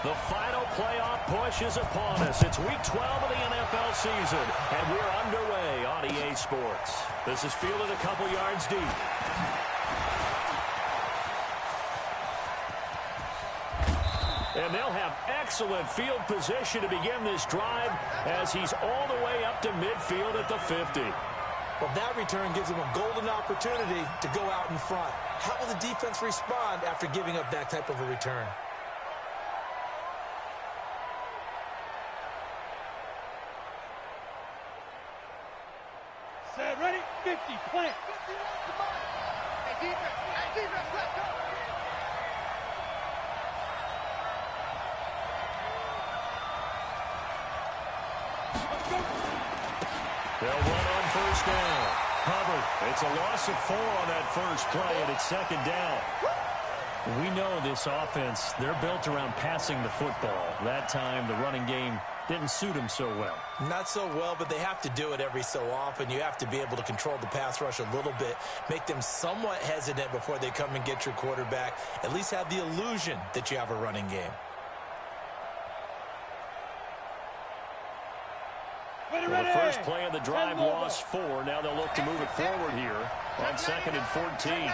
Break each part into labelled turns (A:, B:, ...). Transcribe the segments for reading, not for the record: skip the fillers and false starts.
A: The final playoff push is upon us. It's Week 12 of the NFL season, and we're underway on EA Sports. This is fielded a couple yards deep. And they'll have excellent field position to begin this drive as he's all the way up to midfield at the 50.
B: Well, that return gives them a golden opportunity to go out in front. How will the defense respond after giving up that type of a return?
C: Set, ready, 50, plant. 51, come on. Hey, defense, let's go.
A: They'll run on first down. Hubbard, it's a loss of 4 on that first play, and it's second down. We know this offense, they're built around passing the football. That time, the running game didn't suit them so well.
B: Not so well, but they have to do it every so often. You have to be able to control the pass rush a little bit, make them somewhat hesitant before they come and get your quarterback. At least have the illusion that you have a running game.
A: Well, the first play of the drive lost 4. Now they'll look to move it forward here on 2nd and 14.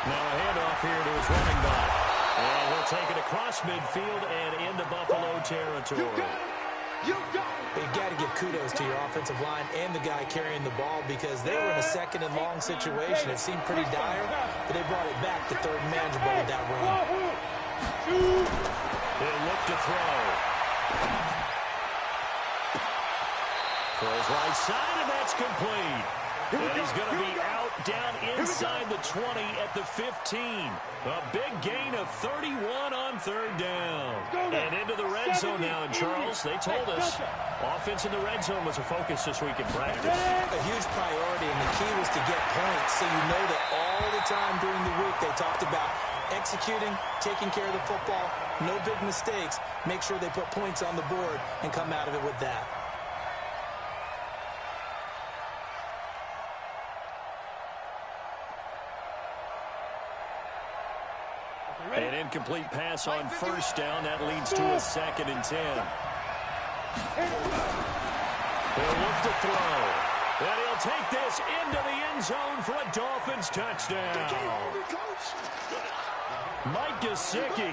A: Now a handoff here to his running back. And he'll take it across midfield and into Buffalo territory.
B: You got to give kudos to your offensive line and the guy carrying the ball because they were in a 2nd and long situation. It seemed pretty dire, but they brought it back to 3rd and manageable with that run.
A: He'll look to throw. Throws right side, and that's complete. And he's going to be out down inside the 20 at the 15. A big gain of 31 on 3rd down. And into the red zone now. And Charles, they told us offense in the red zone was a focus this week in practice.
B: A huge priority, and the key was to get points. So you know that all the time during the week they talked about executing, taking care of the football, no big mistakes. Make sure they put points on the board and come out of it with that.
A: An incomplete pass on first down. That leads to a 2nd and 10. He'll look to throw. And he'll take this into the end zone for a Dolphins touchdown. Mike Gesicki,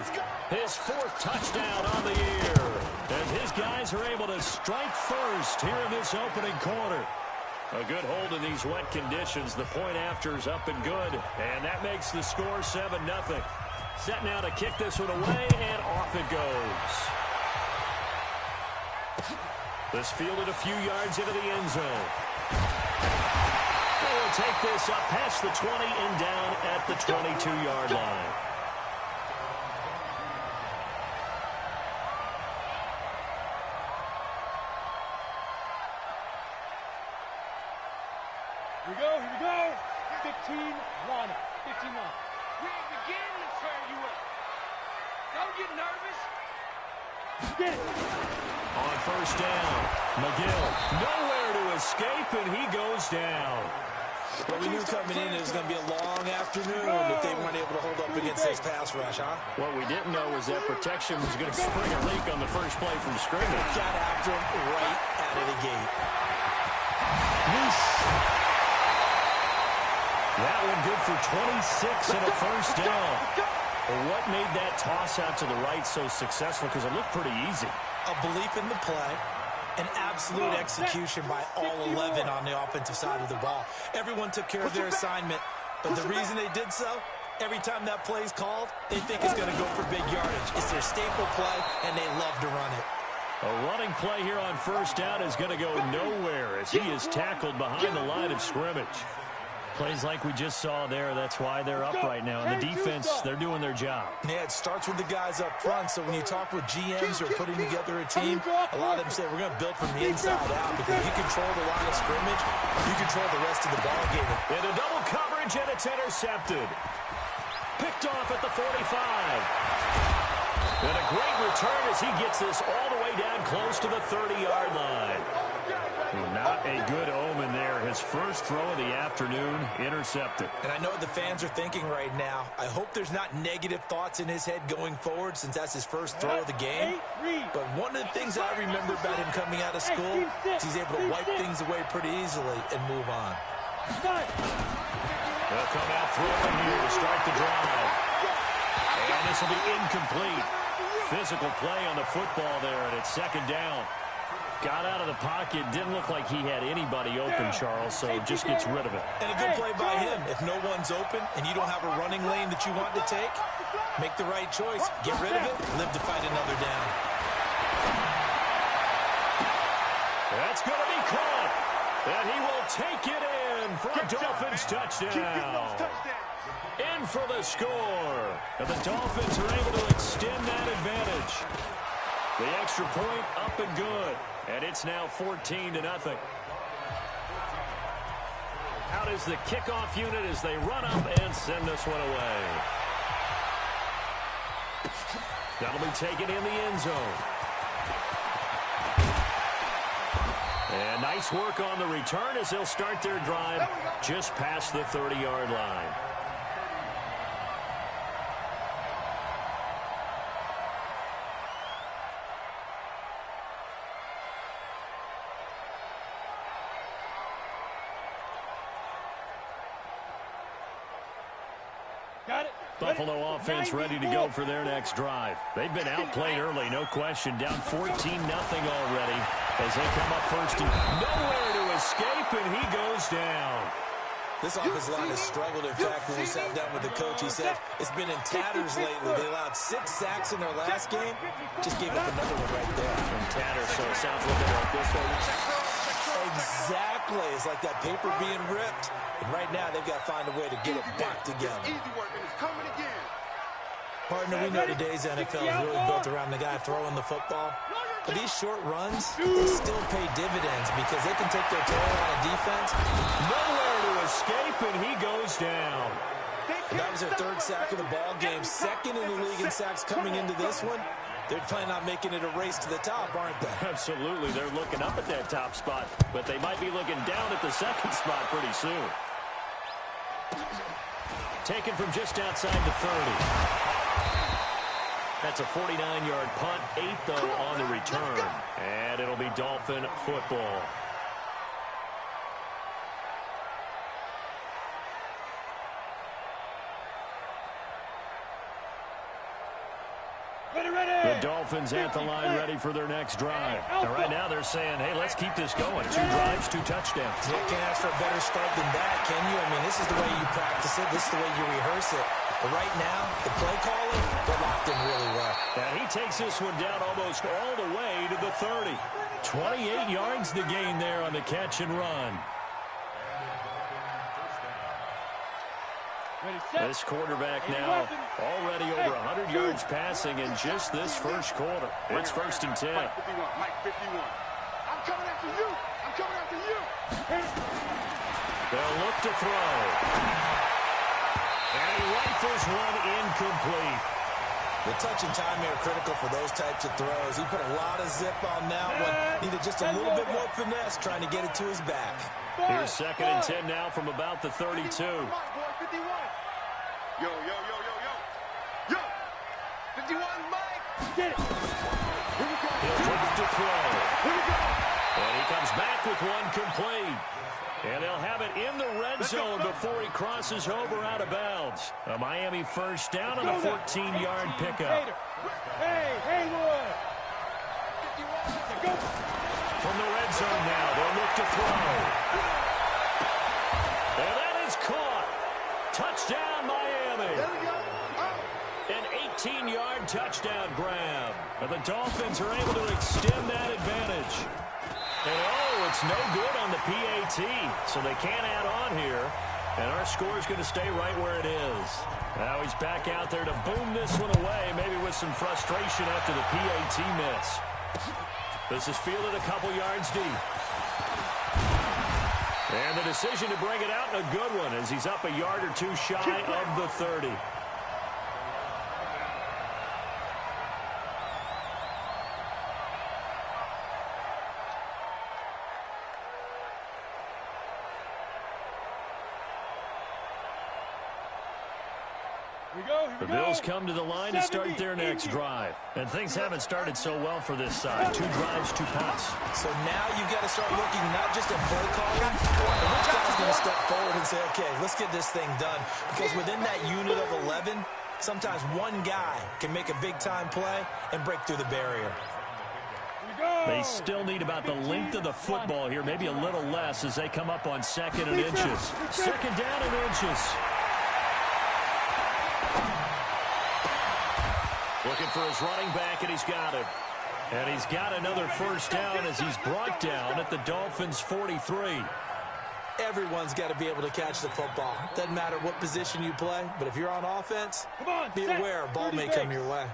A: his 4th touchdown on the year. And his guys are able to strike first here in this opening quarter. A good hold in these wet conditions. The point after is up and good. And that makes the score 7-0. Set now to kick this one away, and off it goes. This fielded a few yards into the end zone. They will take this up past the 20 and down at the 22-yard line.
C: Here we go. 15 line. 15 line. We ain't beginning to turn you up. Don't get nervous. Get it.
A: On first down, McGill nowhere to escape, and he goes down.
B: Well, we knew coming in it was going to be a long afternoon if they weren't able to hold up against this pass rush, huh?
A: What we didn't know was that protection was going to spring a leak on the first play from scrimmage.
B: Got after him right out of the gate.
A: That one good for 26 and a first down. Well, what made that toss out to the right so successful? Because it looked pretty easy.
B: A belief in the play, an absolute execution by all 11 on the offensive side of the ball. Everyone took care of their assignment, but the reason they did so, every time that play is called, they think it's going to go for big yardage. It's their staple play, and they love to run it.
A: A running play here on first down is going to go nowhere as he is tackled behind the line of scrimmage. Plays like we just saw there, that's why they're up right now. And the defense, they're doing their job.
B: Yeah, it starts with the guys up front. So when you talk with GMs or putting together a team, a lot of them say we're going to build from the inside out because you control the line of scrimmage, you control the rest of the ball game.
A: Into double coverage, and it's intercepted. Picked off at the 45. And a great return as he gets this all the way down close to the 30-yard line. Not a good omen there. His first throw of the afternoon intercepted.
B: And I know what the fans are thinking right now. I hope there's not negative thoughts in his head going forward since that's his first throw of the game. But one of the things I remember about him coming out of school is he's able to wipe things away pretty easily and move on.
A: They'll come out throwing here to start the drive. And this will be incomplete. Physical play on the football there, and it's second down. Got out of the pocket. Didn't look like he had anybody open, Charles, so just gets rid of it.
B: And a good play by him. If no one's open and you don't have a running lane that you want to take, make the right choice. Get rid of it. Live to fight another down.
A: That's going to be caught. And he will take it in for a Dolphins touchdown. In for the score. And the Dolphins are able to extend that advantage. The extra point up and good. And it's now 14-0. Out is the kickoff unit as they run up and send this one away. That'll be taken in the end zone. And nice work on the return as they'll start their drive just past the 30-yard line. Buffalo offense ready to go for their next drive. They've been outplayed early, no question. Down 14-0 already as they come up first and nowhere to escape, and he goes down.
B: This offensive line has struggled. In fact, when we sat down with the coach, he said it's been in tatters lately. They allowed 6 sacks in their last game. Just gave up another one right there.
A: In tatters, so it sounds a little bit like this one.
B: Exactly. It's like that paper being ripped. And right now, they've got to find a way to get it back together. Partner, we know today's NFL is really built around the guy throwing the football. But these short runs, they still pay dividends because they can take their toll on a defense.
A: Nowhere to escape, and he goes down.
B: And that was their 3rd sack of the ball game. 2nd in the league in sacks coming into this one. They're planning on making it a race to the top, aren't they?
A: Absolutely. They're looking up at that top spot, but they might be looking down at the 2nd spot pretty soon. Taken from just outside the 30. That's a 49-yard punt, 8 though on the return. And it'll be Dolphin football. The Dolphins at the line ready for their next drive. And right now they're saying, hey, let's keep this going. 2 drives, 2 touchdowns.
B: You can't ask for a better start than that, can you? I mean, this is the way you practice it. This is the way you rehearse it. But right now, the play calling, they're locked in really well.
A: And he takes this one down almost all the way to the 30. 28 yards the gain there on the catch and run. This quarterback now already over 100 yards passing in just this first quarter. It's 1st and 10.
C: Mike 51. I'm coming after you. I'm coming after you.
A: They'll look to throw. And he rifles one incomplete.
B: The touch and timing are critical for those types of throws. He put a lot of zip on that one. Needed just a little bit more finesse trying to get it to his back.
A: Here's 2nd and 10 now from about the 32.
C: Yo. 51, Mike. Get it. Here we go.
A: He'll look to throw.
C: Here we go.
A: And he comes back with one complete. And they'll have it in the red zone before he crosses over out of bounds. A Miami first down on a 14-yard pickup.
C: Hey, Lord.
A: From the red zone now, they'll look to throw. And that is caught. Touchdown, Miami.
C: There we go.
A: An 18-yard touchdown grab. And the Dolphins are able to extend that advantage. And it's no good on the PAT, so they can't add on here. And our score is going to stay right where it is. Now he's back out there to boom this one away, maybe with some frustration after the PAT miss. This is fielded a couple yards deep. And the decision to bring it out, a good one, as he's up a yard or 2 shy of the 30. The Bills come to the line to start their next drive. And things haven't started so well for this side. 2 drives, 2 punts.
B: So now you've got to start looking not just at play calling, but which guy's going to step forward and say, okay, let's get this thing done. Because within that unit of 11, sometimes one guy can make a big-time play and break through the barrier.
A: They still need about the length of the football here, maybe a little less as they come up on 2nd and inches. 2nd down and inches. Looking for his running back, and he's got it. And he's got another first down as he's brought down at the Dolphins' 43.
B: Everyone's got to be able to catch the football. Doesn't matter what position you play, but if you're on offense, be aware a ball may come your way.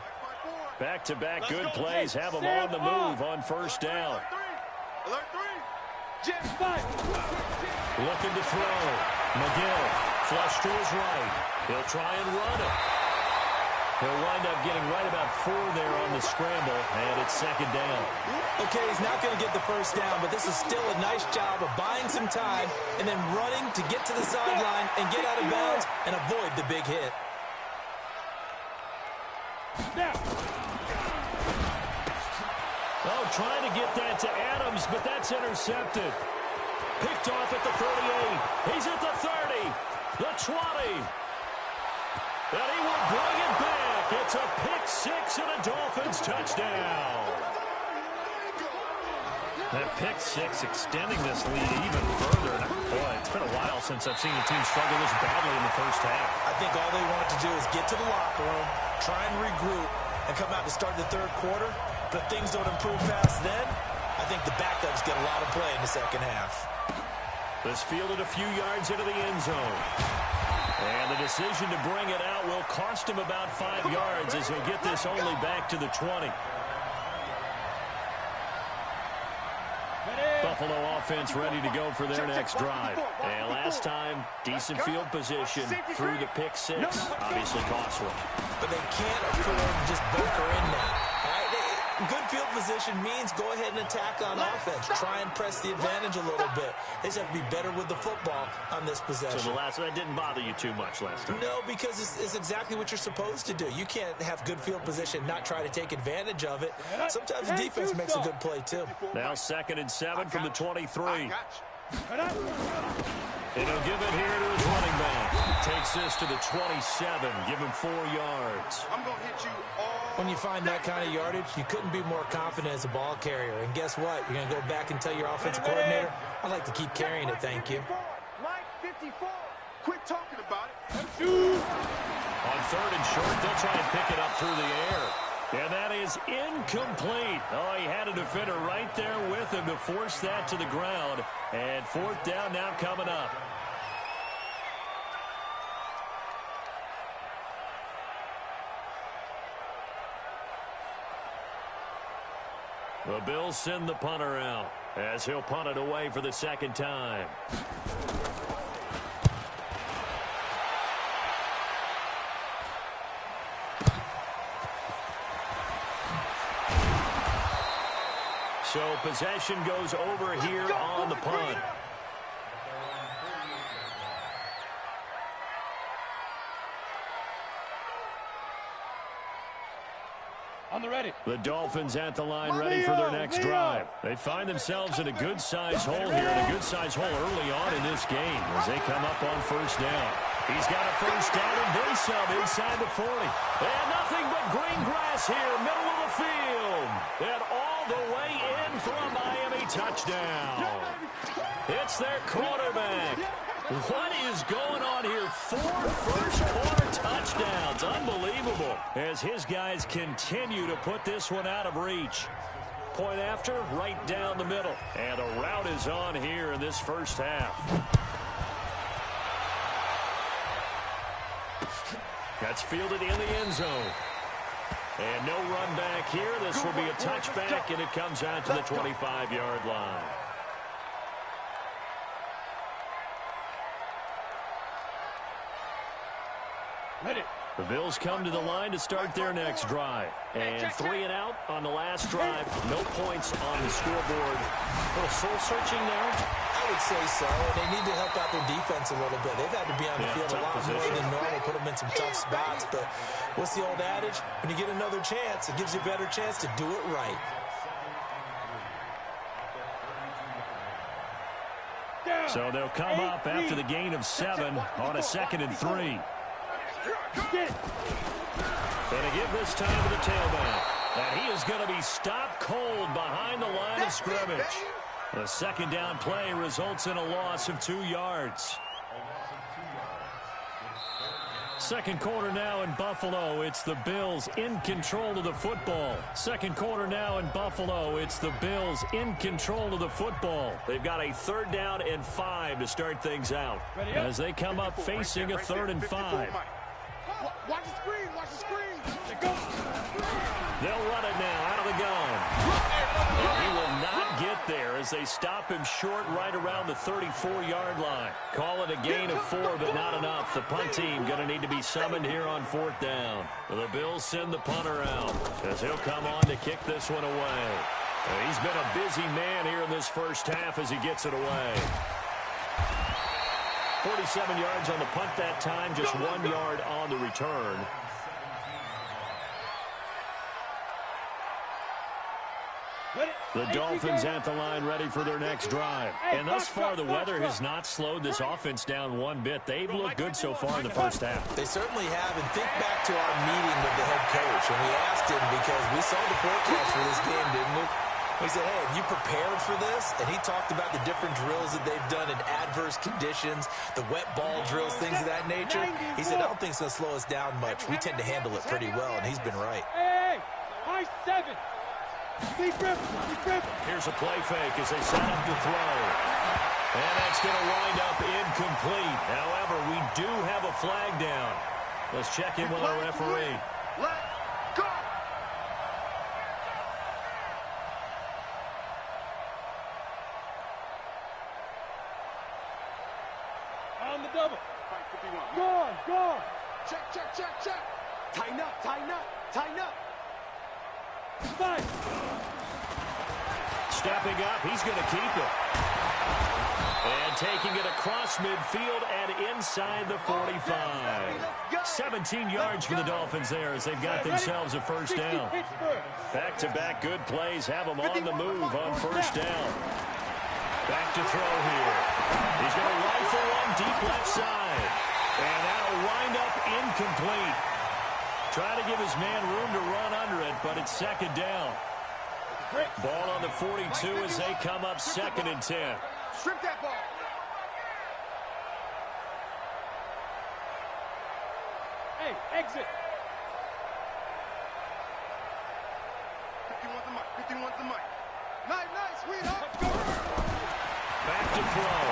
A: Back-to-back good plays have him on the move on first down. Looking to throw. McGill, flush to his right. He'll try and run it. He'll wind up getting right about 4 there on the scramble, and it's 2nd down.
B: Okay, he's not going to get the first down, but this is still a nice job of buying some time and then running to get to the sideline and get out of bounds and avoid the big hit.
A: Oh, trying to get that to Adams, but that's intercepted. Picked off at the 38. He's at the 30, the 20. And he will bring it back. It's a pick-6 and a Dolphins touchdown. That pick-6 extending this lead even further. And boy, it's been a while since I've seen a team struggle this badly in the first half.
B: I think all they want to do is get to the locker room, try and regroup, and come out to start the 3rd quarter. But if things don't improve past then, I think the backups get a lot of play in the 2nd half.
A: This fielded a few yards into the end zone. And the decision to bring it out will cost him about 5 yards as he'll get this only back to the 20. Buffalo offense ready to go for their next drive. And last time, decent field position through the pick-6. Obviously costly.
B: But they can't afford to just bunker in now. Good field position means go ahead and attack on offense. Try and press the advantage a little bit. They just have to be better with the football on this possession.
A: So the last one didn't bother you too much last time?
B: No, because it's exactly what you're supposed to do. You can't have good field position, not try to take advantage of it. Sometimes the defense makes a good play, too.
A: Now 2nd and 7 from the 23. And he'll give it here to his running back. Takes this to the 27. Give him 4 yards.
C: I'm going to hit you all.
B: When you find that kind of yardage, you couldn't be more confident as a ball carrier. And guess what? You're going to go back and tell your offensive coordinator, I'd like to keep carrying it, thank you.
C: Mike 54. Quit talking about it.
A: On 3rd and short, they'll try and pick it up through the air. And that is incomplete. Oh, he had a defender right there with him to force that to the ground. And 4th down now coming up. The Bills send the punter out as he'll punt it away for the 2nd time. So possession goes over here on the punt.
C: On the ready.
A: The Dolphins at the line, ready for their next drive. They find themselves in a good-sized hole here, and a good-sized hole early on in this game as they come up on 1st down. He's got a first down and then some inside the 40. And nothing but green grass here, middle of the field. And all the way in for a Miami touchdown. It's their quarterback. What is going on here? 4 first-quarter touchdowns. Unbelievable. As his guys continue to put this one out of reach. Point after, right down the middle. And a route is on here in this first half. That's fielded in the end zone. And no run back here. This will be a touchback, and it comes out to the 25-yard line. Bills come to the line to start their next drive. And 3 and out on the last drive. No points on the scoreboard. A little soul-searching there.
B: I would say so. And they need to help out their defense a little bit. They've had to be on the field a lot more than normal, put them in some tough spots. But what's the old adage? When you get another chance, it gives you a better chance to do it right.
A: So they'll come up after the gain of 7 on a 2nd and 3. Going to give this time to the tailback. And he is going to be stopped cold behind the line of scrimmage. The 2nd down play results in a loss of 2 yards. Second quarter now in Buffalo. It's the Bills in control of the football. Second quarter now in Buffalo. It's the Bills in control of the football. They've got a 3rd down and 5 to start things out as they come up facing a 3rd and 5.
C: Watch the screen. Watch the screen.
A: They'll run it now out of the gun. And he will not get there as they stop him short right around the 34-yard line. Call it a gain of 4, but not enough. The punt team going to need to be summoned here on 4th down. The Bills send the punter out as he'll come on to kick this one away. He's been a busy man here in this first half as he gets it away. 47 yards on the punt that time, just 1 yard on the return. The Dolphins at the line ready for their next drive. And thus far, the weather has not slowed this offense down one bit. They've looked good so far in the first half.
B: They certainly have. And think back to our meeting with the head coach. And we asked him because we saw the forecast for this game, didn't we? We said, hey, have you prepared for this? And he talked about the different drills that they've done in adverse conditions, the wet ball drills, things of that nature. He said, I don't think it's going to slow us down much. We tend to handle it pretty well, and he's been right.
C: Hey, high 7.
A: Here's a play fake as they set up to throw. And that's going to wind up incomplete. However, we do have a flag down. Let's check in with our referee.
C: Let's go. On the double. Gone. Check. Tighten up. 5.
A: Stepping up, he's going to keep it. And taking it across midfield and inside the 45. 17 yards for the Dolphins there as they've got themselves a first down. Back-to-back good plays have them on the move on first down. Back to throw here. He's going to rifle one deep left side. And that'll wind up incomplete. Trying to give his man room to run under it, but it's 2nd down. Ball on the 42 as they come up 2nd and 10.
C: Strip that ball. Hey, exit. 51 the mic. Nice, sweetheart. Let's go.
A: Back to throw.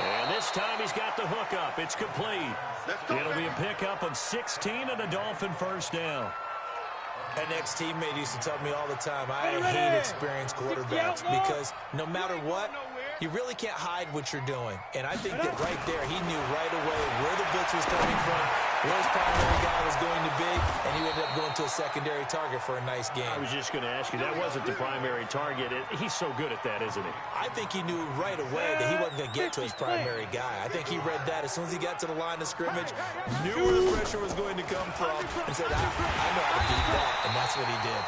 A: And this time he's got the hook up. It's complete. It'll be a pickup of 16 and a Dolphin first down.
B: An ex-teammate used to tell me all the time, I hate experienced quarterbacks because no matter what, you really can't hide what you're doing. And I think that right there, he knew right away where the blitz was coming from, where his primary guy was going to be, and he ended up going to a secondary target for a nice game.
A: I was just going to ask you, that wasn't the primary target. He's so good at that, isn't he?
B: I think he knew right away that he wasn't going to get to his primary guy. I think he read that as soon as he got to the line of scrimmage, knew where the pressure was going to come from, and said, I know how to beat that, and that's what he did.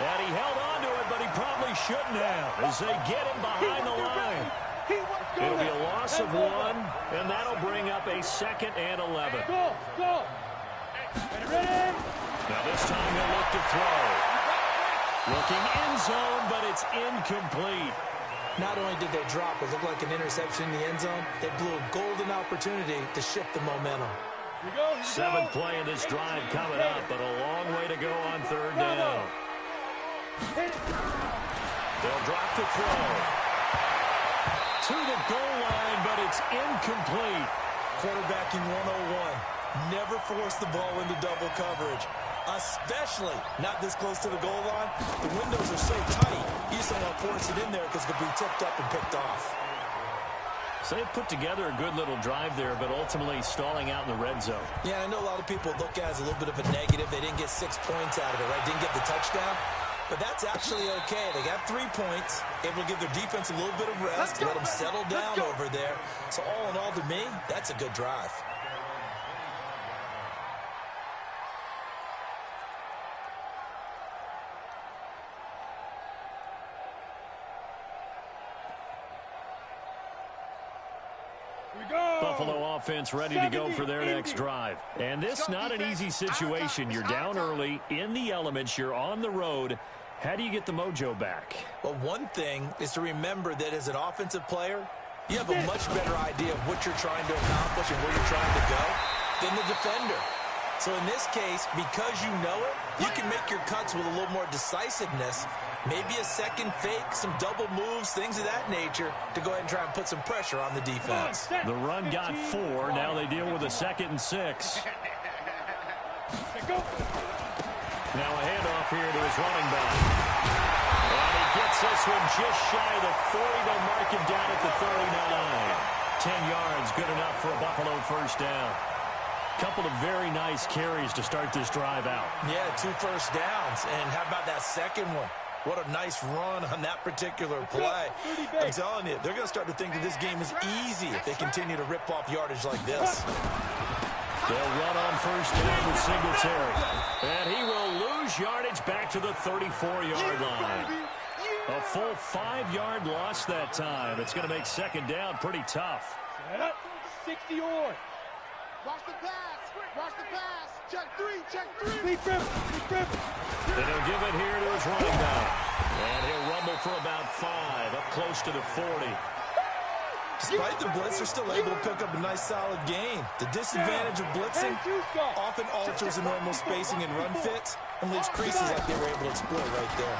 A: And he held on to it, but he probably shouldn't have as they get him behind the line. It'll be a loss of 1, and that'll bring up a 2nd and 11.
C: Go. Ready?
A: Now this time he'll look to throw. Looking end zone, but it's incomplete.
B: Not only did they drop it looked like an interception in the end zone, they blew a golden opportunity to shift the momentum.
A: 7th play in this drive coming up, but a long way to go on 3rd down. They'll drop the throw. To the goal line, but it's incomplete.
B: Quarterbacking 101. Never force the ball into double coverage, especially not this close to the goal line. The windows are so tight, you just don't want to force it in there because it could be tipped up and picked off.
A: So they put together a good little drive there, but ultimately stalling out in the red zone.
B: Yeah, I know a lot of people look at it as a little bit of a negative. They didn't get 6 points out of it, right? Didn't get the touchdown. But that's actually okay. They got 3 points, able to give their defense a little bit of rest, let them settle down over there. So all in all, to me, that's a good drive.
A: Buffalo offense ready to go for their next drive. And this not an easy situation. You're down early, in the elements, you're on the road. How do you get the mojo back?
B: Well, one thing is to remember that as an offensive player, you have a much better idea of what you're trying to accomplish and where you're trying to go than the defender. So in this case, because you know it, you can make your cuts with a little more decisiveness. Maybe a second fake, some double moves, things of that nature to go ahead and try and put some pressure on the defense.
A: The run got 4. Now they deal with a 2nd and 6. Now a handoff here to his running back. And he gets this one just shy of the 40. They'll mark him down at the 39. 10 yards, good enough for a Buffalo first down. Couple of very nice carries to start this drive out.
B: Yeah, 2 first downs. And how about that second one? What a nice run on that particular play. I'm telling you, they're going to start to think that this game is easy if they continue to rip off yardage like this.
A: They'll run on first down with Singletary. And he will lose yardage back to the 34-yard line. A full 5-yard loss that time. It's going to make second down pretty tough.
C: 60 or. Watch the pass. Watch the pass. Check 3. Check 3.
A: And he'll give it here to his running back. And he'll rumble for about 5, up close to the 40.
B: Despite the blitz, they're still able to pick up a nice, solid gain. The disadvantage of blitzing often alters the normal spacing and run fits and leaves creases like they were able to exploit right there.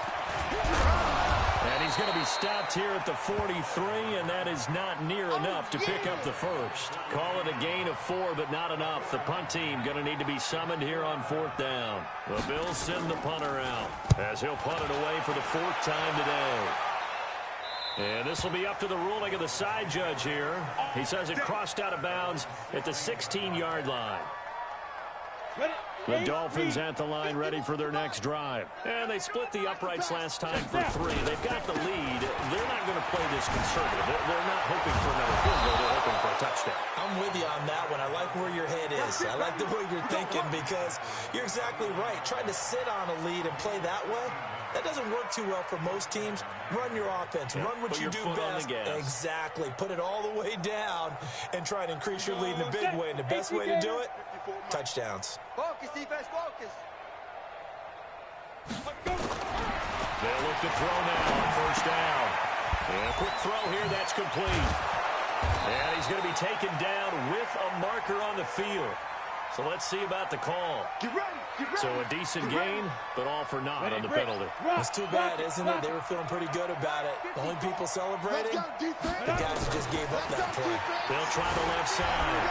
A: And he's going to be stopped here at the 43, and that is not near enough to pick up the first. Call it a gain of 4, but not enough. The punt team going to need to be summoned here on 4th down. The Bills send the punter out as he'll punt it away for the 4th time today. And this will be up to the ruling of the side judge here. He says it crossed out of bounds at the 16-yard line. The Dolphins at the line ready for their next drive. And they split the uprights last time for 3. They've got the lead. They're not going to play this conservative. They're not hoping for another field goal. They're hoping for a touchdown.
B: I'm with you on that one. I like where your head is. I like the way you're thinking because you're exactly right. Trying to sit on a lead and play that way, that doesn't work too well for most teams. Run your offense. Run what you do best. Exactly. Put it all the way down and try and increase your lead in a big way. And the best way to do it, touchdowns.
C: Focus, defense, focus.
A: They'll look to throw now on first down. And a quick throw here, that's complete. And he's going to be taken down with a marker on the field. So let's see about the call.
C: Get ready, get ready.
A: So a decent gain, but all for naught on the penalty.
B: It's too bad, isn't it? They were feeling pretty good about it. The only people celebrating, the guys who just gave up that play.
A: They'll try the left side.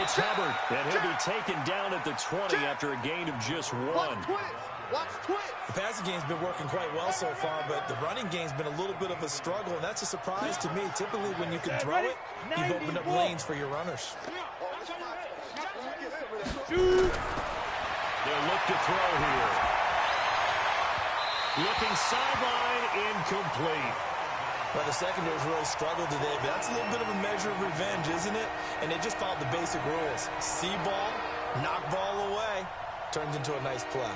A: It's Hubbard, and he'll be taken down at the 20 after a gain of just 1.
B: The passing game's been working quite well so far, but the running game's been a little bit of a struggle, and that's a surprise to me. Typically, when you can throw it, you've opened up lanes for your runners.
A: They'll look to throw here. Looking sideline, incomplete.
B: Well, the secondary's really struggled today, but that's a little bit of a measure of revenge, isn't it? And they just followed the basic rules. See ball, knock ball away, turns into a nice play.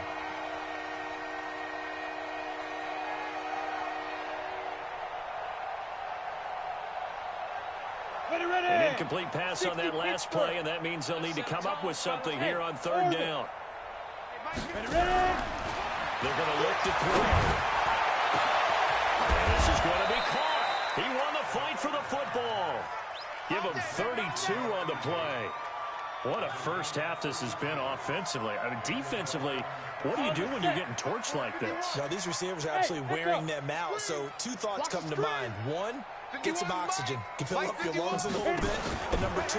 A: An incomplete pass on that last play, and that means they'll need to come up with something here on 3rd down. They're going to look to throw. And this is going to be caught. He won the fight for the football. Give him 32 on the play. What a first half this has been offensively. I mean, defensively, what do you do when you're getting torched like this?
B: Now, these receivers are actually wearing them out, so 2 thoughts come to mind. 1, get some oxygen. You can fill up your lungs a little bit. And number 2,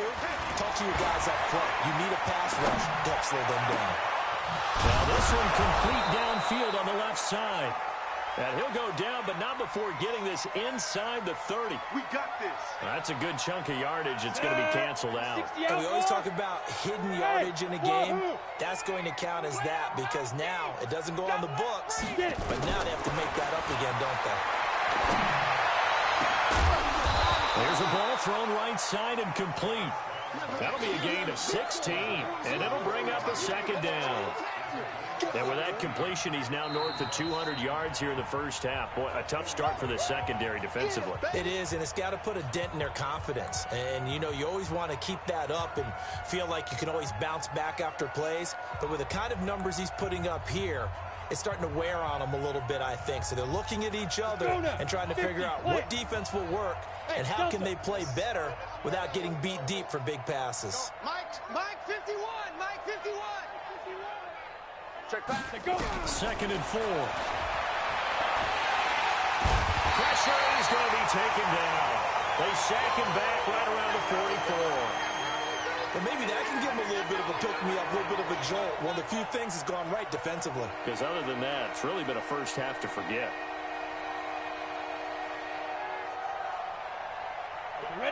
B: talk to your guys up front. You need a pass rush to help slow them down.
A: Now this one complete downfield on the left side. And he'll go down, but not before getting this inside the 30.
C: We got this.
A: That's a good chunk of yardage. It's going to be canceled out.
B: And we always talk about hidden yardage in a game. That's going to count as that because now it doesn't go on the books, but now they have to make that up again, don't they?
A: There's a ball thrown right side and complete. That'll be a gain of 16, and it'll bring up a second down. And with that completion, he's now north of 200 yards here in the first half. Boy, a tough start for the secondary defensively.
B: It is, and it's got to put a dent in their confidence. And, you know, you always want to keep that up and feel like you can always bounce back after plays. But with the kind of numbers he's putting up here, it's starting to wear on them a little bit, I think. So they're looking at each other and trying to figure out what defense will work and how can they play better without getting beat deep for big passes.
C: Mike 51. Mike 51. Check back. Go.
A: 2nd and 4. Pressure is going to be taken down. They sack him back right around the 44.
B: But maybe that can give him a little bit of a pick-me-up, a little bit of a jolt. One of the few things has gone right defensively.
A: Because other than that, it's really been a first half to forget.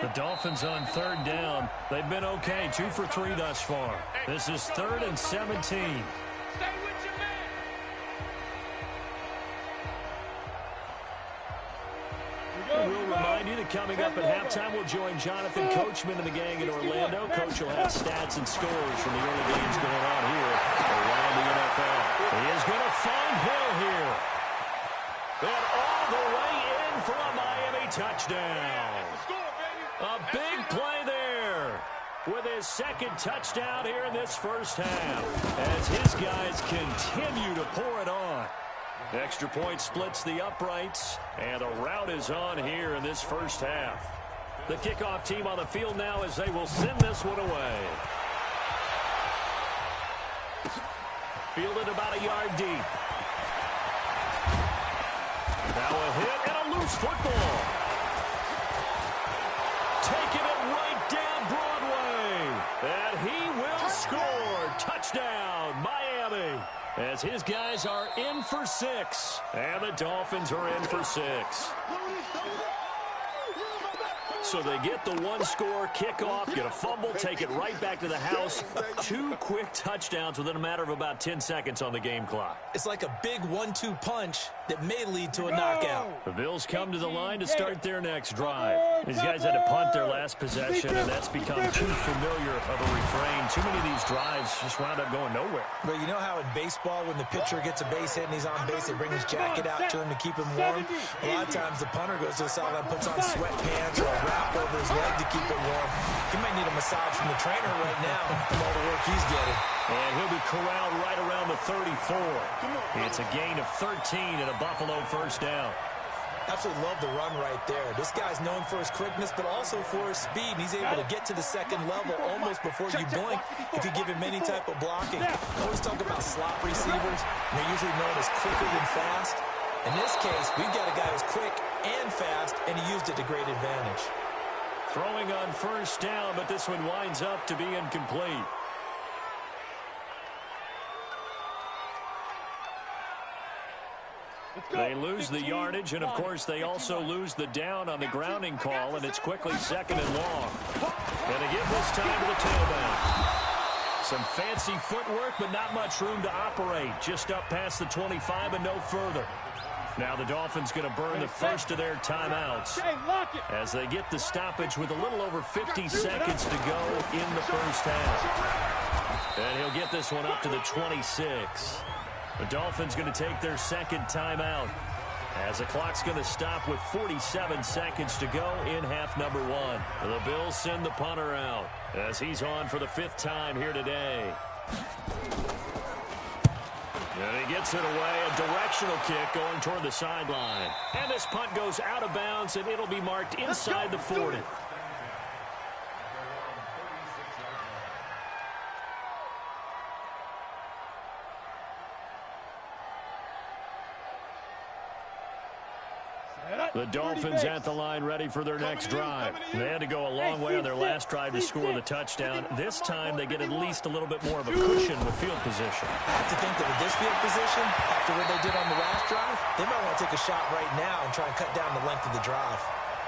A: The Dolphins on 3rd down. They've been okay, 2 for 3 thus far. This is 3rd and 17.
C: Stay with your man.
A: We'll remind you that coming up at halftime, we'll join Jonathan Coachman and the gang in Orlando. Coach will have stats and scores from the early games going on here around the NFL. He is going to find Hill here. And all the way in for a Miami touchdown. A big play there with his 2nd touchdown here in this first half as his guys continue to pour it on. Extra point splits the uprights, and the route is on here in this first half. The kickoff team on the field now as they will send this one away. Fielded about a yard deep. Now a hit and a loose football. Taking it right down Broadway. And he will score. Touchdown, Miami. As his guys are in for 6. And the Dolphins are in for 6. So they get the 1-score kickoff, get a fumble, take it right back to the house. 2 quick touchdowns within a matter of about 10 seconds on the game clock.
B: It's like a big 1-2 punch that may lead to a knockout.
A: The Bills come to the line to start their next drive. These guys had to punt their last possession, and that's become too familiar of a refrain. Too many of these drives just wound up going nowhere.
B: But you know how in baseball, when the pitcher gets a base hit and he's on base, they bring his jacket out to him to keep him warm? A lot of times the punter goes to the sideline, puts on sweatpants or a wrap over his leg to keep it warm. He might need a massage from the trainer right now from all the work he's getting.
A: And he'll be corralled right around the 34. It's a gain of 13 and a Buffalo first down.
B: Absolutely love the run right there. This guy's known for his quickness, but also for his speed. He's able to get to the 2nd level almost before you blink if you give him any type of blocking. I always talk about slot receivers, and they're usually known as quicker than fast. In this case, we've got a guy who's quick and fast, and he used it to great advantage.
A: Throwing on first down, but this one winds up to be incomplete. They lose the yardage, and of course they also lose the down on the grounding call, and it's quickly 2nd and long. And again this time to the tailback. Some fancy footwork, but not much room to operate. Just up past the 25 and no further. Now the Dolphins going to burn the first of their timeouts as they get the stoppage with a little over 50 seconds to go in the first half. And he'll get this one up to the 26. The Dolphins going to take their 2nd timeout as the clock's going to stop with 47 seconds to go in half number 1. The Bills send the punter out as he's on for the 5th time here today. And he gets it away, a directional kick going toward the sideline. And this punt goes out of bounds, and it'll be marked inside the 40. The Dolphins at the line ready for their next drive. They had to go a long way on their last drive to score the touchdown. This time they get at least a little bit more of a cushion with field position.
B: I have to think that with this field position, after what they did on the last drive, they might want to take a shot right now and try and cut down the length of the drive.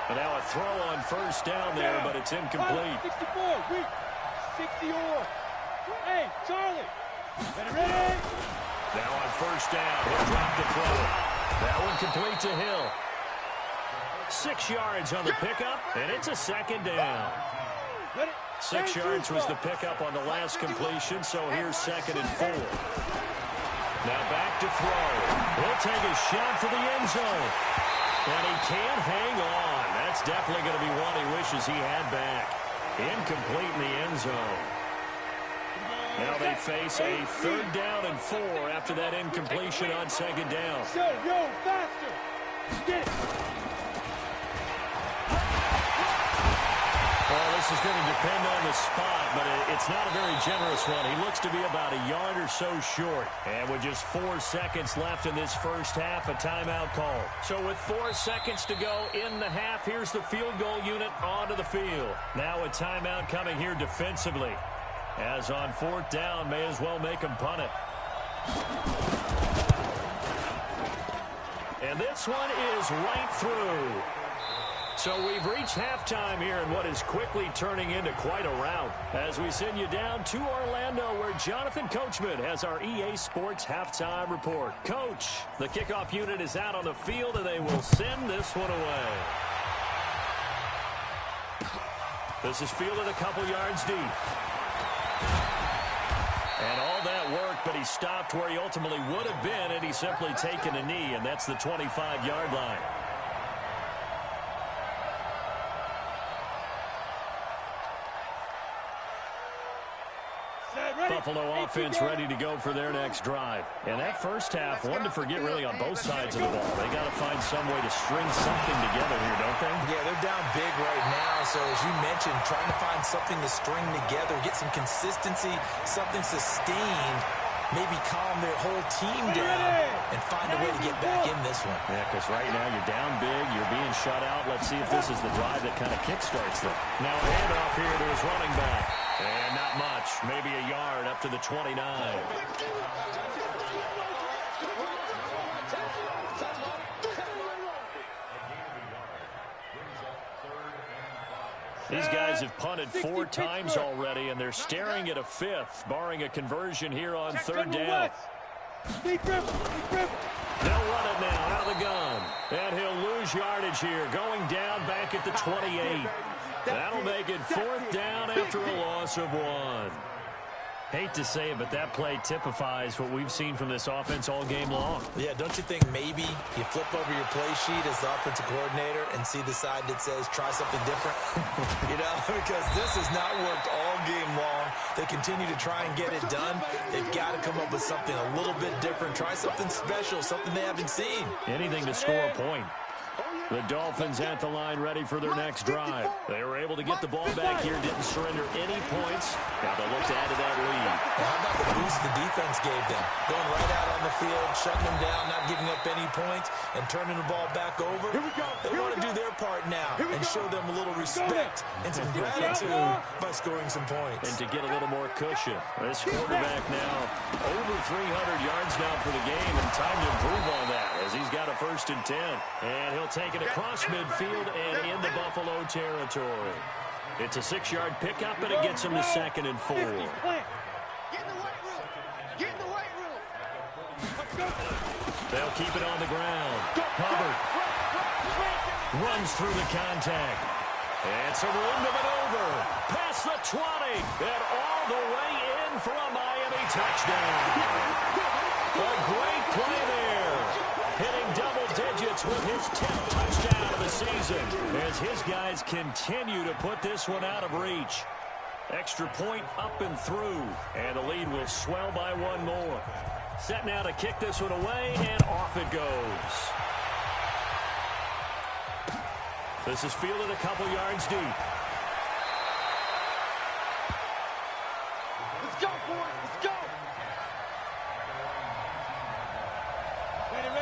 A: And now a throw on first down there, but it's incomplete.
C: 64, weak. 60 or. Hey, Charlie. Ready?
A: Now on first down, he'll drop the throw. That one complete to Hill. 6 yards on the pickup, and it's a second down. 6 yards was the pickup on the last completion, so here's 2nd and 4. Now back to throw. He'll take a shot for the end zone. And he can't hang on. That's definitely going to be one he wishes he had back. Incomplete in the end zone. Now they face a 3rd down and 4 after that incompletion on 2nd down.
C: Yo, faster. Get.
A: Well, this is going to depend on the spot, but it's not a very generous one. He looks to be about a yard or so short. And with just 4 seconds left in this first half, a timeout call. So with 4 seconds to go in the half, here's the field goal unit onto the field. Now a timeout coming here defensively. As on 4th down, may as well make him punt it. And this one is right through. So we've reached halftime here in what is quickly turning into quite a rout. As we send you down to Orlando, where Jonathan Coachman has our EA Sports halftime report. Coach, the kickoff unit is out on the field, and they will send this one away. This is fielded a couple yards deep. And all that work, but he stopped where he ultimately would have been, and he's simply taken a knee, and that's the 25-yard line. Buffalo offense ready to go for their next drive. And that first half, one to forget really on both sides of the ball. They got to find some way to string something together here, don't they?
B: Yeah, they're down big right now. So as you mentioned, trying to find something to string together, get some consistency, something sustained, maybe calm their whole team down and find a way to get back in this one.
A: Yeah, because right now you're down big, you're being shut out. Let's see if this is the drive that kind of kickstarts them. Now a handoff here to his running back. And not much, maybe a yard up to the 29. These guys have punted 4 times already, and they're staring at a 5th, barring a conversion here on 3rd down. They'll run it now out of the gun. And he'll lose yardage here, going down back at the 28. That'll make it 4th down after a loss of 1. Hate to say it, but that play typifies what we've seen from this offense all game long.
B: Yeah, don't you think maybe you flip over your play sheet as the offensive coordinator and see the side that says try something different? You know, because this has not worked all game long. They continue to try and get it done. They've got to come up with something a little bit different. Try something special, something they haven't seen.
A: Anything to score a point. The Dolphins at the line ready for their next drive. They were able to get the ball back here, didn't surrender any points. Now they'll look to add to that lead.
B: How about the boost the defense gave them? Going right out on the field, shutting them down, not giving up any points, and turning the ball back over. They want to do their part now and show them a little respect and some gratitude by scoring some points.
A: And to get a little more cushion. This quarterback now over 300 yards now for the game, and time to improve on that as he's got a 1st and 10. And he'll take it across midfield and into Buffalo territory. It's a 6-yard pickup, and it gets him to 2nd and 4.
C: Get in the weight room. Get in the weight room.
A: They'll keep it on the ground. Hubbard runs through the contact. And some room to maneuver. Past the 20. And all the way in for a Miami touchdown. A great play there. Hitting double digits with his 10th touchdown of the season as his guys continue to put this one out of reach. Extra point up and through, and the lead will swell by 1 more. Set now to kick this one away, and off it goes. This is fielded a couple yards deep.
C: Let's go, boys. Let's go.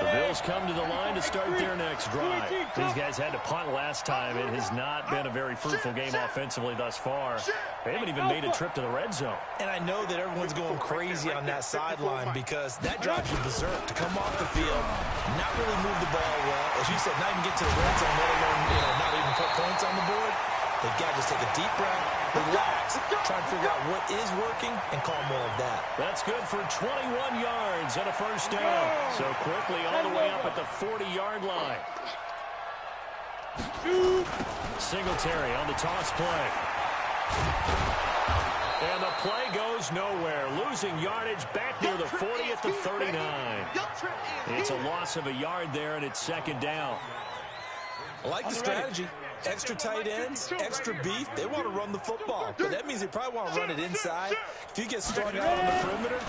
A: The Eagles come to the line to start their next drive. These guys had to punt last time. It has not been a very fruitful game offensively thus far. They haven't even made a trip to the red zone.
B: And I know that everyone's going crazy on that sideline because that drives you berserk to come off the field, not really move the ball well. As you said, not even get to the red zone, let alone, not even put points on the board. They've got to just take a deep breath, relax, try and figure out what is working, and call more of that.
A: That's good for 21 yards and a first down. So quickly all the way up at the 40-yard line. Singletary on the toss play. And the play goes nowhere. Losing yardage back near the 40 at the 39. It's a loss of a yard there, and it's second down.
B: I like the strategy. Extra tight ends, extra beef. They want to run the football. But that means they probably want to run it inside. If you get strung out on the perimeter,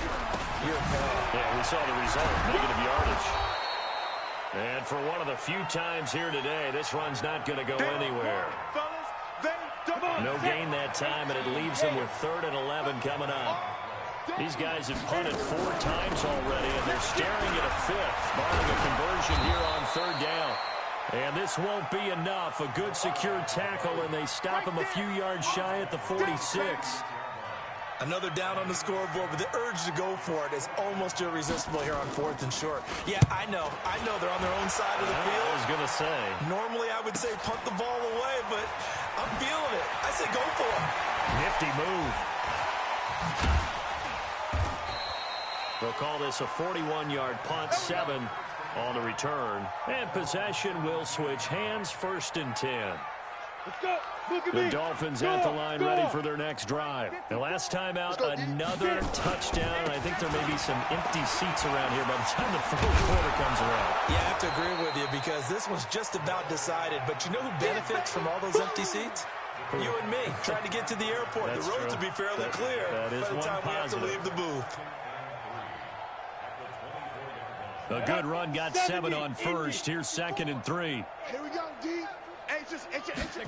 B: you're in hell.
A: Yeah, we saw the result. Negative yardage. And for one of the few times here today, this run's not going to go anywhere. No gain that time, and it leaves them with 3rd and 11 coming up. These guys have punted 4 times already, and they're staring at a 5th, barring a conversion here on 3rd down. And this won't be enough. A good secure tackle, and they stop him a few yards shy at the 46.
B: Another down on the scoreboard, but the urge to go for it is almost irresistible here on 4th and short. Yeah, I know they're on their own side of the field.
A: I was going to say.
B: Normally I would say punt the ball away, but I'm feeling it. I say go for it.
A: Nifty move. They'll call this a 41-yard punt, 7 on the return. And possession will switch hands, 1st and 10. The Dolphins at the line, ready for their next drive. The last time out, another touchdown. I think there may be some empty seats around here by the time the 4th quarter comes around.
B: Yeah, I have to agree with you because this one's just about decided. But you know who benefits from all those empty seats? You and me, trying to get to the airport.
A: That's
B: the roads will be fairly clear
A: that is
B: by the time we have to leave the booth.
A: A good run, got 7 on 1st. Here's 2nd and 3.
C: Here we go, D.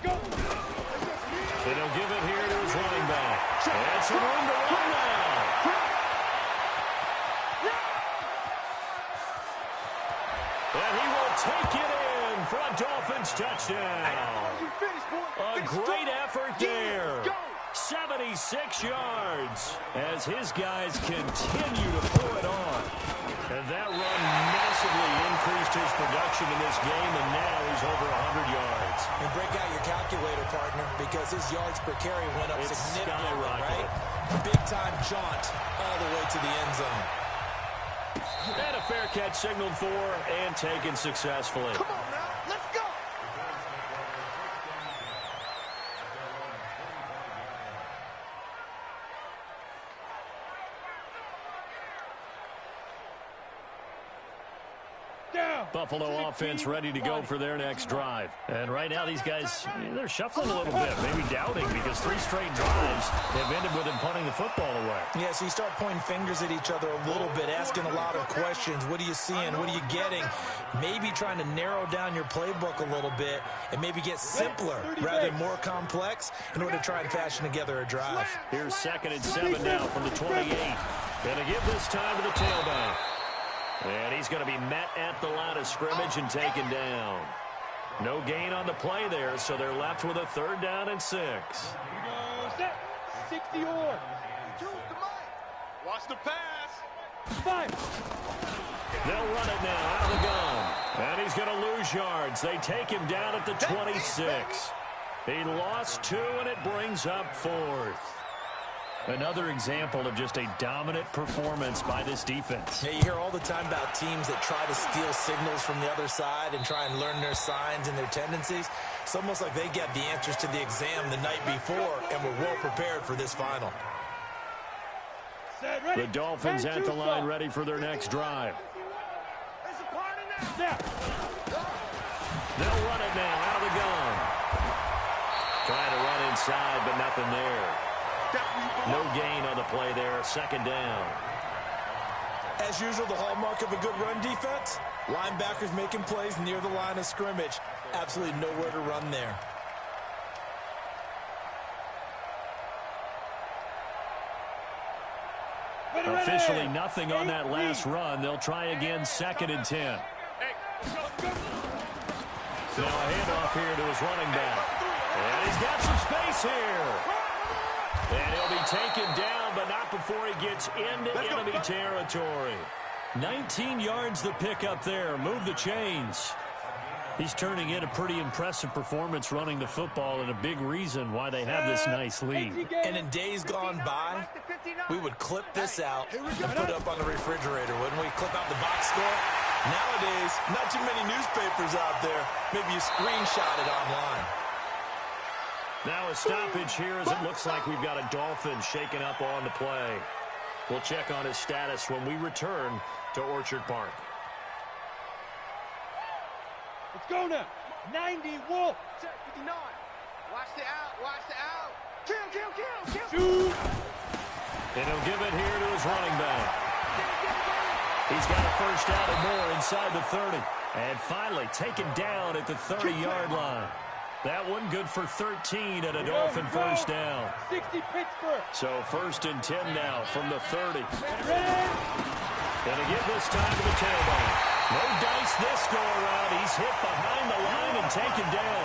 C: Go.
A: And he'll give it here to his running back. And some room to run now. And he will take it in for a Dolphins touchdown. A great effort there. 76 yards as his guys continue to pull it on. And that run massively increased his production in this game, and now he's over 100 yards.
B: And break out your calculator, partner, because his yards per carry went up significantly, right? Big-time jaunt all the way to the end zone.
A: And a fair catch signaled for and taken successfully.
C: Come on now, let's go.
A: Buffalo offense ready to go for their next drive. And right now these guys, they're shuffling a little bit, maybe doubting because 3 straight drives have ended with them punting the football away.
B: Yeah, so you start pointing fingers at each other a little bit, asking a lot of questions. What are you seeing? What are you getting? Maybe trying to narrow down your playbook a little bit and maybe get simpler rather than more complex in order to try and fashion together a drive.
A: Here's 2nd and 7 now from the 28. And to give this time to the tailback. And he's going to be met at the line of scrimmage and taken down. No gain on the play there, so they're left with a 3rd down and 6.
C: Set. 60 or. Watch the pass. 5.
A: They'll run it now out of the gun. And he's going to lose yards. They take him down at the 26. He lost 2, and it brings up 4th. Another example of just a dominant performance by this defense.
B: Yeah, you hear all the time about teams that try to steal signals from the other side and try and learn their signs and their tendencies. It's almost like they get the answers to the exam the night before and were well prepared for this final.
A: The Dolphins at the line ready for their next drive.
C: They'll
A: run it now out of the gun. Trying to run inside, but nothing there. No gain on the play there. 2nd down.
B: As usual, the hallmark of a good run defense, linebackers making plays near the line of scrimmage. Absolutely nowhere to run there.
A: Officially nothing on that last run. They'll try again 2nd and 10.
C: Hey,
A: Now a handoff here to his running back. And he's got some space here. And he'll be taken down, but not before he gets into enemy territory. 19 yards the pick up there. Move the chains. He's turning in a pretty impressive performance running the football, and a big reason why they have this nice lead.
B: And in days gone by, we would clip this out and put it up on the refrigerator, wouldn't we? Clip out the box score. Nowadays, not too many newspapers out there. Maybe you screenshot it online.
A: Now a stoppage here as it looks like we've got a Dolphin shaken up on the play. We'll check on his status when we return to Orchard Park.
C: Let's go now. 90, Wolf.
D: Check 59. Watch the out. Watch the out. Kill.
C: Shoot.
A: And he'll give it here to his running back. He's got a first down and more inside the 30. And finally taken down at the 30-yard line. That one good for 13 and a Dolphin first down.
C: 60 Pittsburgh.
A: So 1st and 10 now from the 30.
C: Ready?
A: And again this time to the tailback. No dice this go around. He's hit behind the line and taken down.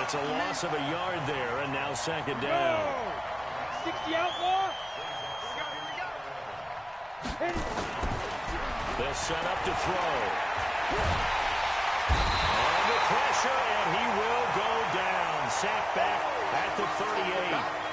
A: It's a loss of a yard there, and now 2nd down.
C: 60 outlaw.
A: They'll set up to throw. Under pressure, and he will go down. Sacked back at the 38.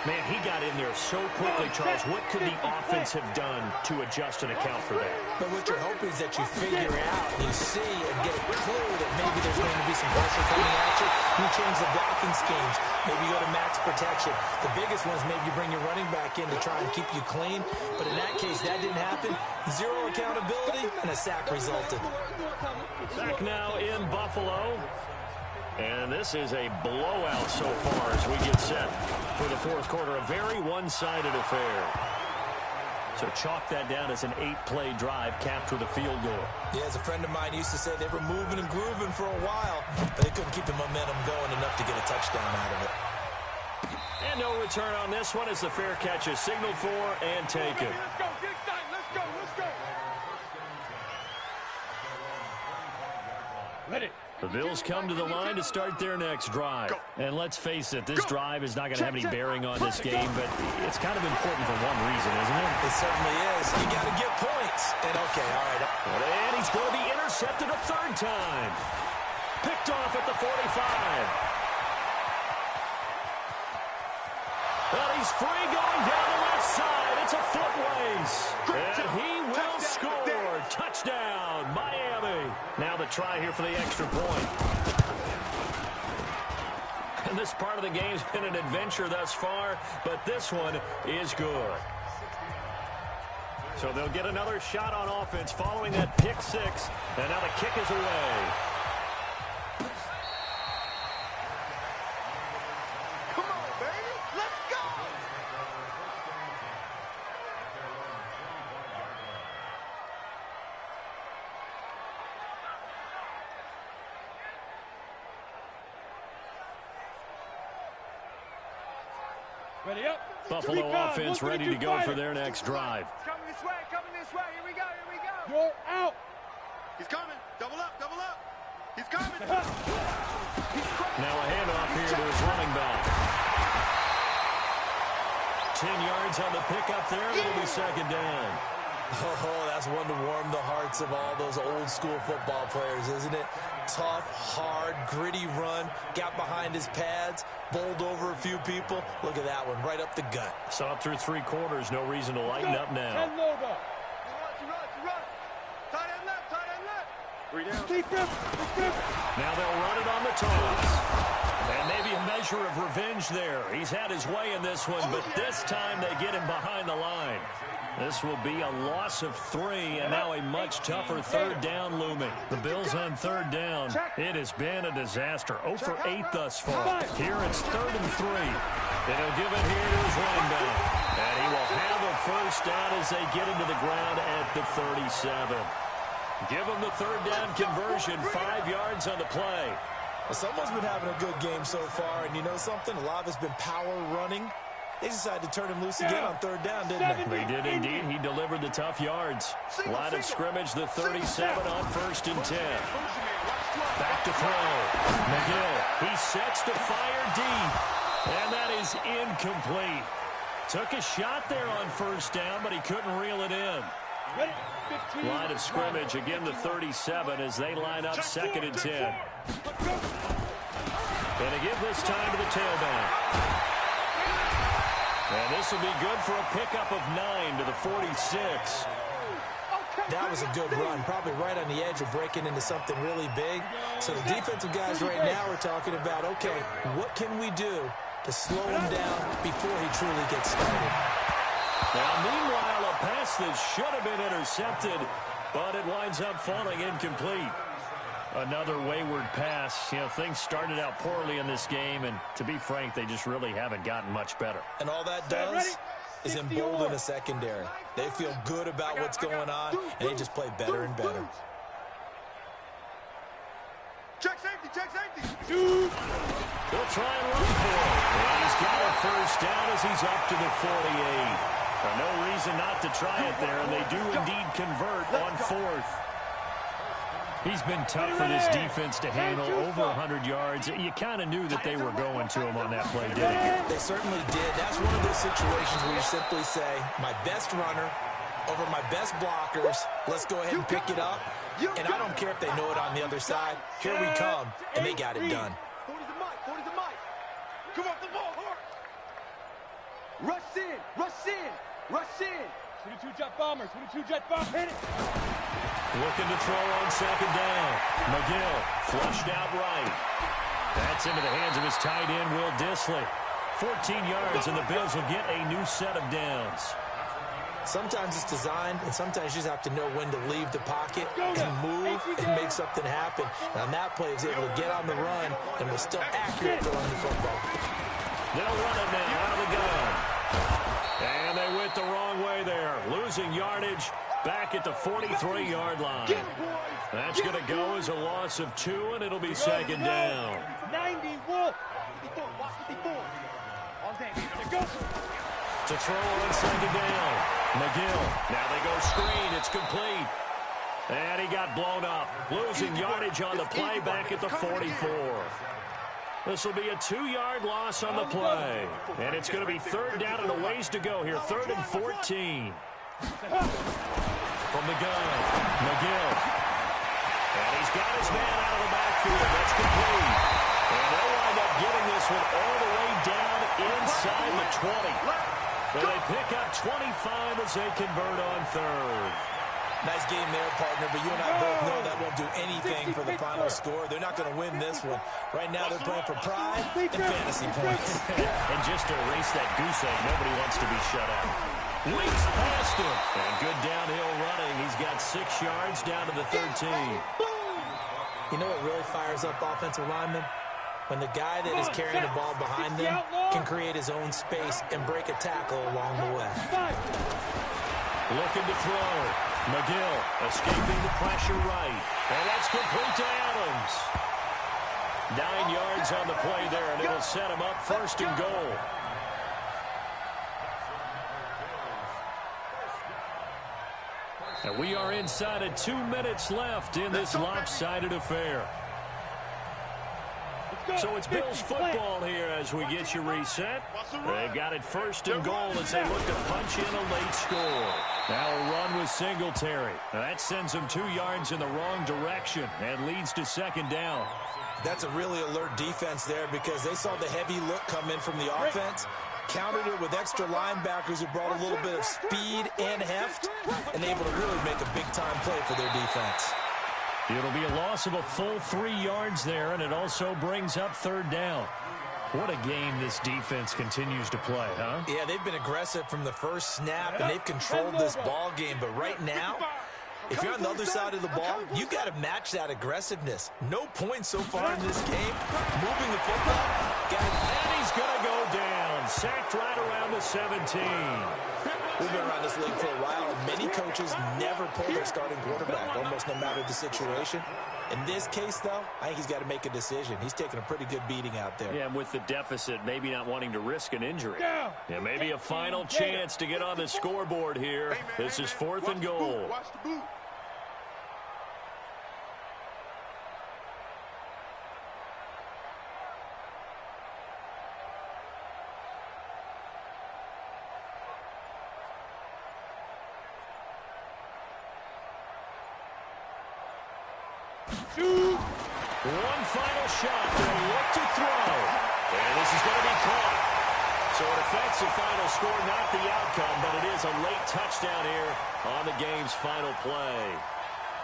A: Man, he got in there so quickly, Charles. What could the offense have done to adjust and account for that?
B: But what you're hoping is that you figure out, you see, and get a clue that maybe there's going to be some pressure coming at you. You change the blocking schemes. Maybe you go to max protection. The biggest one is maybe you bring your running back in to try and keep you clean. But in that case, that didn't happen. Zero accountability, and a sack resulted.
A: Back now in Buffalo. And this is a blowout so far as we get set for the 4th quarter. A very one-sided affair. So chalk that down as an 8-play drive capped with a field goal.
B: Yeah, as a friend of mine used to say, they were moving and grooving for a while, but they couldn't keep the momentum going enough to get a touchdown out of it.
A: And no return on this one as the fair catch is signaled for and taken.
C: Let's go. Get time. Let's go. Ready.
A: The Bills come to the line to start their next drive. And let's face it, this drive is not going to have any bearing on this game, but it's kind of important for one reason, isn't it?
B: It certainly is. You got to get points. And okay, all right.
A: And he's going to be intercepted a 3rd time. Picked off at the 45. Well, he's free going down the left side. It's a foot race. And he will score. Touchdown, Miami. Now the try here for the extra point. And this part of the game's been an adventure thus far, but this one is good. So they'll get another shot on offense following that pick 6. And now the kick is away.
D: Come on, baby. Let's go.
C: Ready up.
A: Buffalo offense ready to go for their next drive.
D: Coming this way. Here we go.
C: You're out.
D: He's coming. Double up. He's coming.
A: Now a handoff here to his running back. 10 yards on the pickup there. It'll be 2nd down.
B: Oh, that's one to warm the hearts of all those old school football players, isn't it? Tough, hard, gritty run, got behind his pads, bowled over a few people. Look at that one, right up the gut.
A: So up through 3 quarters, no reason to lighten up now.
C: 10 logo.
D: Run. Tight end left. 3 down.
C: Keep him.
A: Now they'll run it on the toss. And maybe a measure of revenge there. He's had his way in this one, but this time they get him behind the line. This will be a loss of 3, and now a much tougher 3rd down looming. The Bills on 3rd down. It has been a disaster. 0 for 8 thus far. Here it's 3rd and 3. And he'll give it here to his running back. And he will have a first down as they get into the ground at the 37. Give him the 3rd down conversion. 5 yards on the play.
B: Well, someone's been having a good game so far, and you know something? A lot of it's been power running. They decided to turn him loose again on third down, didn't they?
A: They did indeed. He delivered the tough yards. Line of scrimmage, the 37 on 1st and 10. Back to throw. McGill, he sets to fire deep. And that is incomplete. Took a shot there on 1st down, but he couldn't reel it in. Line of scrimmage, again the 37 as they line up 2nd and 10. And they give this time to the tailback. And this will be good for a pickup of 9 to the 46.
B: That was a good run, probably right on the edge of breaking into something really big. So the defensive guys right now are talking about, okay, what can we do to slow him down before he truly gets started?
A: Now, meanwhile, a pass that should have been intercepted, but it winds up falling incomplete. Another wayward pass. You know, things started out poorly in this game, and to be frank, they just really haven't gotten much better.
B: And all that does is embolden the secondary. They feel good about what's going on, and they just play better and better.
D: Check safety, check safety.
A: He'll try and run for it. And he's got a 1st down as he's up to the 48. No reason not to try it there, and they do indeed convert on 4th. He's been tough for this defense to handle, over 100 yards. You kind of knew that they were going to him on that play, didn't you?
B: They certainly did. That's one of those situations where you simply say, my best runner over my best blockers, let's go ahead and pick it up. And I don't care if they know it on the other side. Here we come, and they got it done.
D: 40's the mic, 40's the mic. Come off the ball, hard. Rush in, rush in, rush in.
C: 22 jet bombers, 22 jet bombers, hit it.
A: Looking to throw on 2nd down. McGill flushed out right. That's into the hands of his tight end, Will Dissly. 14 yards, and the Bills will get a new set of downs.
B: Sometimes it's designed, and sometimes you just have to know when to leave the pocket and move and make something happen. And on that play, he was able to get on the run and was still accurate throwing the football.
A: They'll run it now out of the gun. And they went the wrong way there. Losing yardage back at the 43-yard line. That's going to go as a loss of 2, and it'll be 2nd down.
C: 90, Wolf. 54, watch 54. All day, go.
A: To throw on 2nd down. McGill. Now they go screen. It's complete. And he got blown up. Losing yardage on the play back at the 44. This will be a 2-yard loss on the play. And it's going to be 3rd down and a ways to go here. 3rd and 14. From the gun, McGill. And he's got his man out of the backfield. That's complete. And they'll wind up getting this one all the way down inside the 20. And they pick up 25 as they convert on 3rd.
B: Nice game there, partner, but you and I both know that won't do anything for the final score. They're not going to win this one. Right now, they're playing for pride and fantasy points.
A: And just to erase that goose egg, nobody wants to be shut out. Leaks past him. And good downhill running. He's got 6 yards down to the 13.
B: You know what really fires up offensive linemen? When the guy that is carrying the ball behind them can create his own space and break a tackle along the way.
A: Looking to throw. McGill escaping the pressure right. And that's complete to Adams. 9 yards on the play there, and it'll set him up 1st and goal. And we are inside of 2 minutes left in this lopsided affair. So it's Bills football here as we get you reset. They've got it 1st and goal as they look to punch in a late score. Now a run with Singletary. That sends them 2 yards in the wrong direction and leads to 2nd down.
B: That's a really alert defense there because they saw the heavy look come in from the offense, countered it with extra linebackers who brought a little bit of speed and heft, and able to really make a big-time play for their defense.
A: It'll be a loss of a full 3 yards there, and it also brings up 3rd down. What a game this defense continues to play, huh?
B: Yeah, they've been aggressive from the first snap, and they've controlled this ball game. But right now, if you're on the other side of the ball, you got to match that aggressiveness. No points so far in this game. Moving the football.
A: And he's going to go down. Sacked right around the 17.
B: We've been around this league for a while, and many coaches never pull their starting quarterback, almost no matter the situation. In this case, though, I think he's got to make a decision. He's taking a pretty good beating out there.
A: Yeah, and with the deficit, maybe not wanting to risk an injury. Yeah, maybe a final chance to get on the scoreboard here. This is 4th and goal.
C: Watch the boot.
A: One final shot. They'll look to throw. And this is going to be caught. So it affects the final score, not the outcome, but it is a late touchdown here on the game's final play.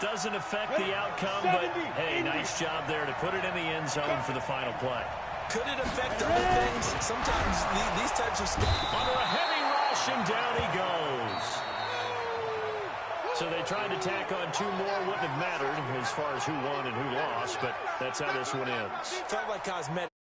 A: Doesn't affect the outcome, but, hey, nice job there to put it in the end zone for the final play.
B: Could it affect other things? Sometimes these types of stuff.
A: Under a heavy rush, and down he goes. So they tried to tack on 2 more. Wouldn't have mattered as far as who won and who lost, but that's how this one ends.
B: Felt like cosmetic.